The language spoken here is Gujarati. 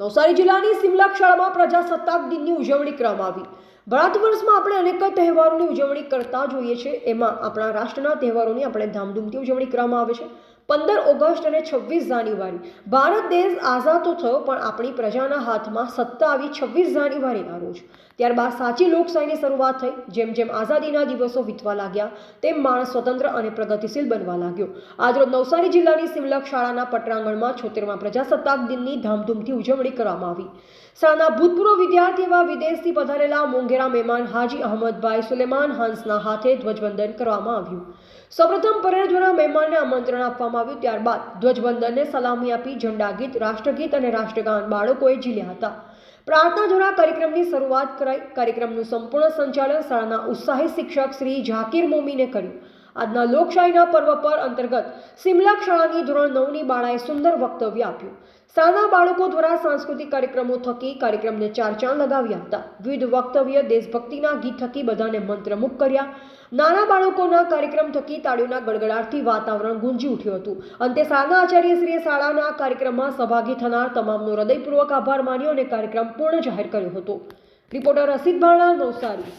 નવસારી જિલ્લાની સિમલક શાળામાં પ્રજાસત્તાક દિનની ઉજવણી કરવામાં આવી। ભારત વર્ષમાં આપણે અનેક તહેવારોની ઉજવણી કરતા જોઈએ છીએ। એમાં આપણા રાષ્ટ્રના તહેવારોની આપણે ધામધૂમથી ઉજવણી કરવામાં આવે છે। 15 ઓગસ્ટ અને 26 જાન્યુઆરી ભારત દેશ આઝાદ તો થયો, પણ આપણી પ્રજાના હાથમાં સત્તા આવી 26 જાન્યુઆરીના રોજ। ત્યારબાદ સાચી લોકશાહીની શરૂઆત થઈ। જેમ જેમ આઝાદીના દિવસો વીતવા લાગ્યા, તેમ માણસ સ્વતંત્ર અને પ્રગતિશીલ બનવા લાગ્યો। આજરોજ નવસારી જિલ્લાની સિમલક શાળાના પટરાંગણમાં 76મા પ્રજાસત્તાક દિનની ધામધૂમથી ઉજવણી કરવામાં આવી। શાળાના ભૂતપૂર્વ વિદ્યાર્થી એવા વિદેશથી પધારેલા મોંઘેરા મહેમાન હાજી અહમદભાઈ સુલેમાન હંસના હાથે ધ્વજવંદન કરવામાં આવ્યું। સૌપ્રથમ પરેડ દ્વારા મહેમાનને આમંત્રણ આપવામાં આવ્યું। ત્યારબાદ ધ્વજવંદનને સલામી આપી ઝંડા ગીત, રાષ્ટ્રગીત અને રાષ્ટ્રગાન બાળકોએ ઝીલ્યા હતા। પ્રાર્થના દ્વારા કાર્યક્રમની શરૂઆત કરાઈ। કાર્યક્રમનું સંપૂર્ણ સંચાલન શાળાના ઉત્સાહી શિક્ષક શ્રી ઝાકીર મોમીને કર્યું। આજના લોકશાહીના પર્વ પર અંતર્ગત સિમલક શાળાની ધોરણ 9ની બાળાએ સુંદર વક્તવ્ય આપ્યું। શાળાના બાળકો દ્વારા સાંસ્કૃતિક કાર્યક્રમો થકી કાર્યક્રમને ચાર ચાંદ લગાવ્યા હતા। વિવિધ વક્તવ્ય, દેશભક્તિના ગીત થકી બધાને મંત્રમુગ્ધ કર્યા। નાના બાળકોના કાર્યક્રમ થકી તાળીઓના ગડગડાટથી વાતાવરણ ગુંજી ઉઠ્યું હતું। અંતે શાળાના આચાર્યશ્રીએ શાળાના કાર્યક્રમમાં સહભાગી થનાર તમામનો હૃદયપૂર્વક આભાર માન્યો અને કાર્યક્રમ પૂર્ણ જાહેર કર્યો હતો। રિપોર્ટર રસીદ ભાણા, નવસારી।